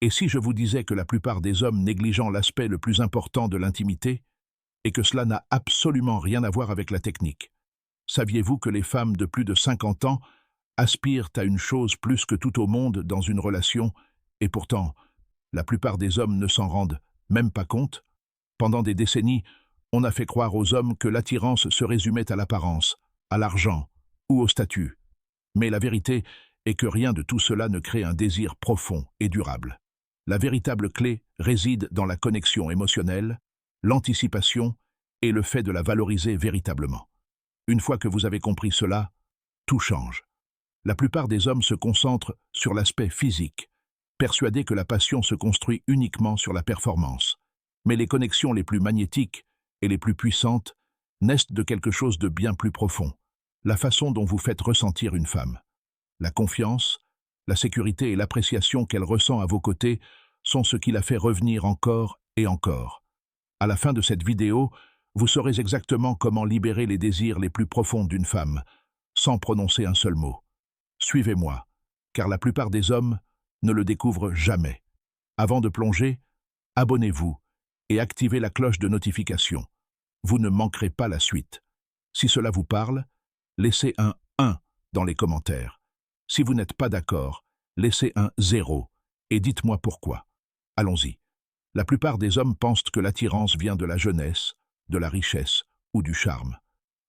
Et si je vous disais que la plupart des hommes négligent l'aspect le plus important de l'intimité, et que cela n'a absolument rien à voir avec la technique? Saviez-vous que les femmes de plus de 50 ans aspirent à une chose plus que tout au monde dans une relation, et pourtant, la plupart des hommes ne s'en rendent même pas compte? Pendant des décennies, on a fait croire aux hommes que l'attirance se résumait à l'apparence, à l'argent ou au statut. Mais la vérité est que rien de tout cela ne crée un désir profond et durable. La véritable clé réside dans la connexion émotionnelle, l'anticipation et le fait de la valoriser véritablement. Une fois que vous avez compris cela, tout change. La plupart des hommes se concentrent sur l'aspect physique, persuadés que la passion se construit uniquement sur la performance. Mais les connexions les plus magnétiques et les plus puissantes naissent de quelque chose de bien plus profond, la façon dont vous faites ressentir une femme. La confiance, la sécurité et l'appréciation qu'elle ressent à vos côtés sont ce qui la fait revenir encore et encore. À la fin de cette vidéo, vous saurez exactement comment libérer les désirs les plus profonds d'une femme, sans prononcer un seul mot. Suivez-moi, car la plupart des hommes ne le découvrent jamais. Avant de plonger, abonnez-vous et activez la cloche de notification. Vous ne manquerez pas la suite. Si cela vous parle, laissez un 1 dans les commentaires. Si vous n'êtes pas d'accord, laissez un 0 et dites-moi pourquoi. Allons-y. La plupart des hommes pensent que l'attirance vient de la jeunesse, de la richesse ou du charme.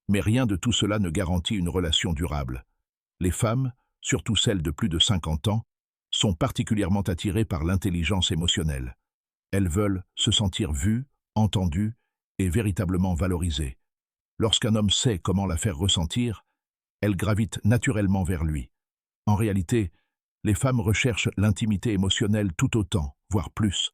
Mais rien de tout cela ne garantit une relation durable. Les femmes, surtout celles de plus de 50 ans, sont particulièrement attirées par l'intelligence émotionnelle. Elles veulent se sentir vues, entendues et véritablement valorisées. Lorsqu'un homme sait comment la faire ressentir, elles gravitent naturellement vers lui. En réalité, les femmes recherchent l'intimité émotionnelle tout autant, voire plus,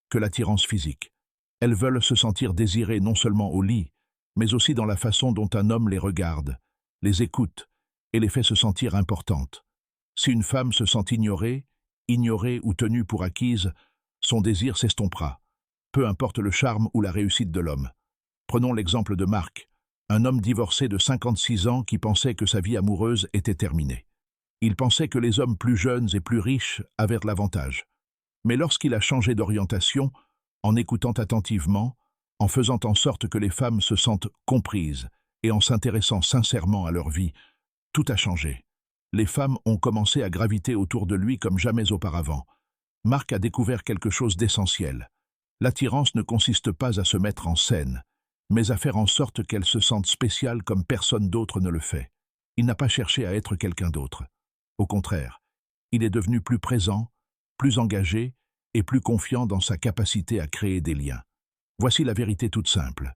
que l'attirance physique. Elles veulent se sentir désirées non seulement au lit, mais aussi dans la façon dont un homme les regarde, les écoute et les fait se sentir importantes. Si une femme se sent ignorée ou tenue pour acquise, son désir s'estompera, peu importe le charme ou la réussite de l'homme. Prenons l'exemple de Marc, un homme divorcé de 56 ans qui pensait que sa vie amoureuse était terminée. Il pensait que les hommes plus jeunes et plus riches avaient de l'avantage. Mais lorsqu'il a changé d'orientation, en écoutant attentivement, en faisant en sorte que les femmes se sentent comprises et en s'intéressant sincèrement à leur vie, tout a changé. Les femmes ont commencé à graviter autour de lui comme jamais auparavant. Marc a découvert quelque chose d'essentiel. L'attirance ne consiste pas à se mettre en scène, mais à faire en sorte qu'elle se sente spéciale comme personne d'autre ne le fait. Il n'a pas cherché à être quelqu'un d'autre. Au contraire, il est devenu plus présent, plus engagé et plus confiant dans sa capacité à créer des liens. Voici la vérité toute simple.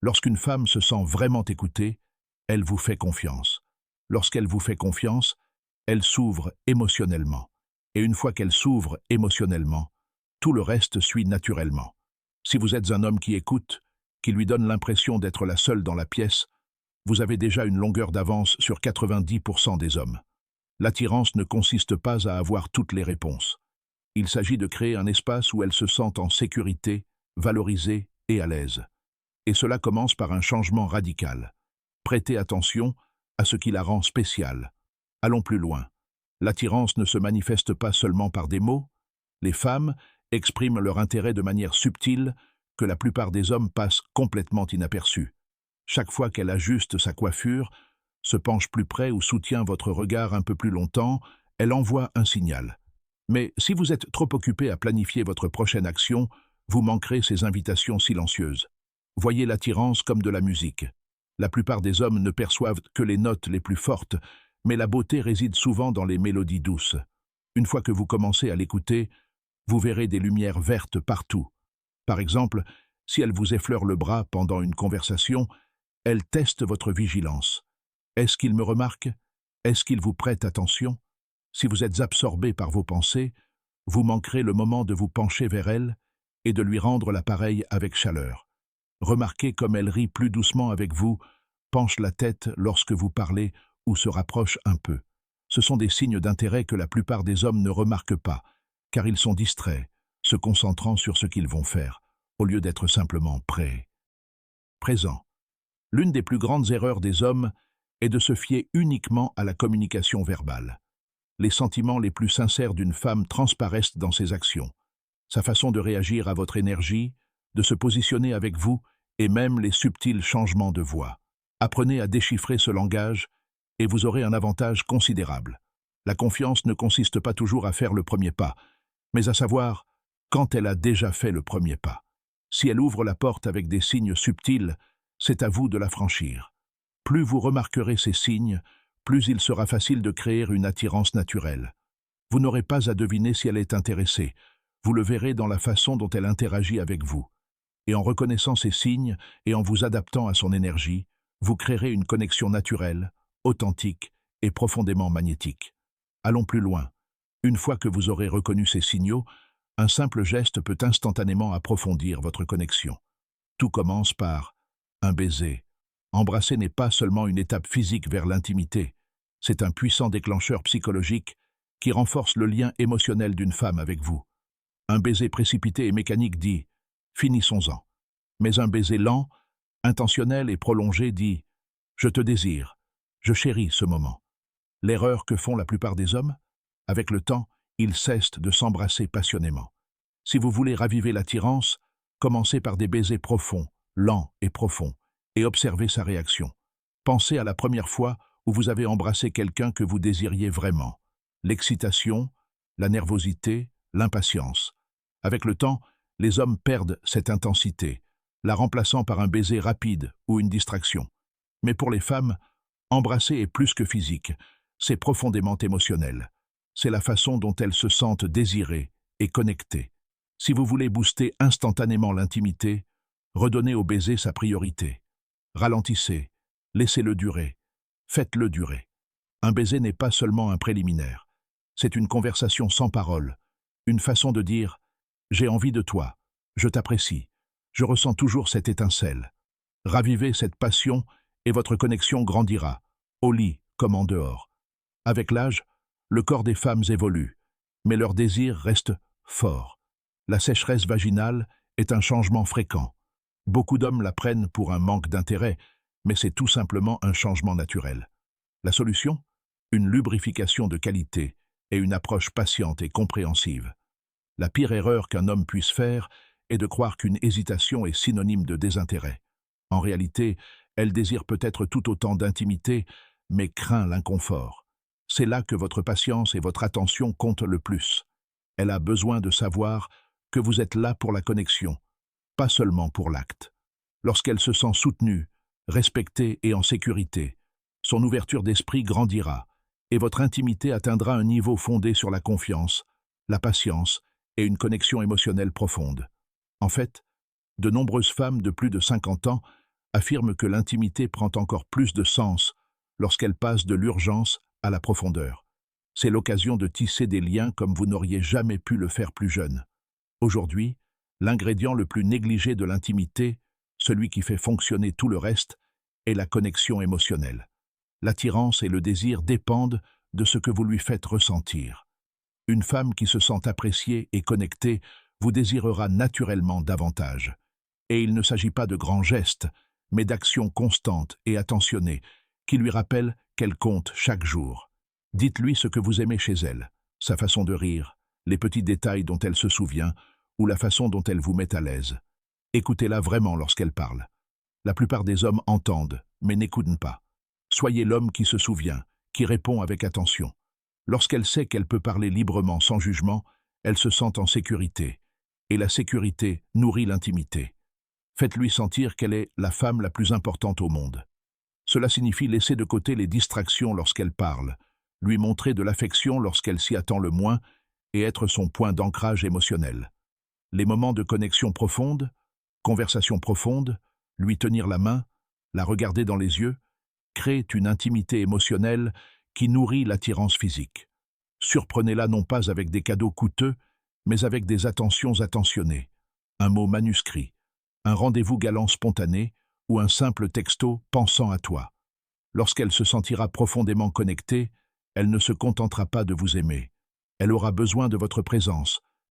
Lorsqu'une femme se sent vraiment écoutée, elle vous fait confiance. Lorsqu'elle vous fait confiance, elle s'ouvre émotionnellement. Et une fois qu'elle s'ouvre émotionnellement, tout le reste suit naturellement. Si vous êtes un homme qui écoute, qui lui donne l'impression d'être la seule dans la pièce, vous avez déjà une longueur d'avance sur 90% des hommes. L'attirance ne consiste pas à avoir toutes les réponses. Il s'agit de créer un espace où elles se sentent en sécurité, valorisées et à l'aise. Et cela commence par un changement radical. Prêtez attention à ce qui la rend spéciale. Allons plus loin. L'attirance ne se manifeste pas seulement par des mots. Les femmes expriment leur intérêt de manière subtile que la plupart des hommes passent complètement inaperçus. Chaque fois qu'elle ajuste sa coiffure, se penche plus près ou soutient votre regard un peu plus longtemps, elle envoie un signal. Mais si vous êtes trop occupé à planifier votre prochaine action, vous manquerez ces invitations silencieuses. Voyez l'attirance comme de la musique. La plupart des hommes ne perçoivent que les notes les plus fortes, mais la beauté réside souvent dans les mélodies douces. Une fois que vous commencez à l'écouter, vous verrez des lumières vertes partout. Par exemple, si elle vous effleure le bras pendant une conversation, elle teste votre vigilance. Est-ce qu'il me remarque? Est-ce qu'il vous prête attention? Si vous êtes absorbé par vos pensées, vous manquerez le moment de vous pencher vers elle et de lui rendre l'appareil avec chaleur. Remarquez comme elle rit plus doucement avec vous, penche la tête lorsque vous parlez ou se rapproche un peu. Ce sont des signes d'intérêt que la plupart des hommes ne remarquent pas, car ils sont distraits, se concentrant sur ce qu'ils vont faire, au lieu d'être simplement prêts. Présent. L'une des plus grandes erreurs des hommes est de se fier uniquement à la communication verbale. Les sentiments les plus sincères d'une femme transparaissent dans ses actions. sa façon de réagir à votre énergie, de se positionner avec vous et même les subtils changements de voix. Apprenez à déchiffrer ce langage et vous aurez un avantage considérable. La confiance ne consiste pas toujours à faire le premier pas, mais à savoir quand elle a déjà fait le premier pas. Si elle ouvre la porte avec des signes subtils, c'est à vous de la franchir. Plus vous remarquerez ces signes, plus il sera facile de créer une attirance naturelle. Vous n'aurez pas à deviner si elle est intéressée. Vous le verrez dans la façon dont elle interagit avec vous. Et en reconnaissant ces signes et en vous adaptant à son énergie, vous créerez une connexion naturelle, authentique et profondément magnétique. Allons plus loin. Une fois que vous aurez reconnu ces signaux, un simple geste peut instantanément approfondir votre connexion. Tout commence par un baiser. Embrasser n'est pas seulement une étape physique vers l'intimité, c'est un puissant déclencheur psychologique qui renforce le lien émotionnel d'une femme avec vous. Un baiser précipité et mécanique dit « finissons-en ». Mais un baiser lent, intentionnel et prolongé dit « je te désire, je chéris ce moment ». L'erreur que font la plupart des hommes, avec le temps, ils cessent de s'embrasser passionnément. Si vous voulez raviver l'attirance, commencez par des baisers profonds, lents et profonds, et observez sa réaction. Pensez à la première fois où vous avez embrassé quelqu'un que vous désiriez vraiment. L'excitation, la nervosité, l'impatience. Avec le temps, les hommes perdent cette intensité, la remplaçant par un baiser rapide ou une distraction. Mais pour les femmes, embrasser est plus que physique, c'est profondément émotionnel. C'est la façon dont elles se sentent désirées et connectées. Si vous voulez booster instantanément l'intimité, redonnez au baiser sa priorité. Ralentissez, laissez-le durer, faites-le durer. Un baiser n'est pas seulement un préliminaire, c'est une conversation sans parole, une façon de dire « j'ai envie de toi, je t'apprécie, je ressens toujours cette étincelle ». Ravivez cette passion et votre connexion grandira, au lit comme en dehors. Avec l'âge, le corps des femmes évolue, mais leur désir reste fort. La sécheresse vaginale est un changement fréquent. Beaucoup d'hommes la prennent pour un manque d'intérêt, mais c'est tout simplement un changement naturel. La solution? Une lubrification de qualité et une approche patiente et compréhensive. La pire erreur qu'un homme puisse faire est de croire qu'une hésitation est synonyme de désintérêt. En réalité, elle désire peut-être tout autant d'intimité, mais craint l'inconfort. C'est là que votre patience et votre attention comptent le plus. Elle a besoin de savoir que vous êtes là pour la connexion, pas seulement pour l'acte. Lorsqu'elle se sent soutenue, respectée et en sécurité, son ouverture d'esprit grandira et votre intimité atteindra un niveau fondé sur la confiance, la patience et une connexion émotionnelle profonde. En fait, de nombreuses femmes de plus de 50 ans affirment que l'intimité prend encore plus de sens lorsqu'elle passe de l'urgence à la profondeur. C'est l'occasion de tisser des liens comme vous n'auriez jamais pu le faire plus jeune. Aujourd'hui, l'ingrédient le plus négligé de l'intimité, celui qui fait fonctionner tout le reste, est la connexion émotionnelle. L'attirance et le désir dépendent de ce que vous lui faites ressentir. Une femme qui se sent appréciée et connectée vous désirera naturellement davantage. Et il ne s'agit pas de grands gestes, mais d'actions constantes et attentionnées qui lui rappellent qu'elle compte chaque jour. Dites-lui ce que vous aimez chez elle, sa façon de rire, les petits détails dont elle se souvient ou la façon dont elle vous met à l'aise. Écoutez-la vraiment lorsqu'elle parle. La plupart des hommes entendent, mais n'écoutent pas. Soyez l'homme qui se souvient, qui répond avec attention. Lorsqu'elle sait qu'elle peut parler librement sans jugement, elle se sent en sécurité. Et la sécurité nourrit l'intimité. Faites-lui sentir qu'elle est la femme la plus importante au monde. Cela signifie laisser de côté les distractions lorsqu'elle parle, lui montrer de l'affection lorsqu'elle s'y attend le moins et être son point d'ancrage émotionnel. Les moments de connexion profonde, conversation profonde, lui tenir la main, la regarder dans les yeux, créent une intimité émotionnelle qui nourrit l'attirance physique. Surprenez-la non pas avec des cadeaux coûteux, mais avec des attentions attentionnées, un mot manuscrit, un rendez-vous galant spontané ou un simple texto pensant à toi. Lorsqu'elle se sentira profondément connectée, elle ne se contentera pas de vous aimer. Elle aura besoin de votre présence,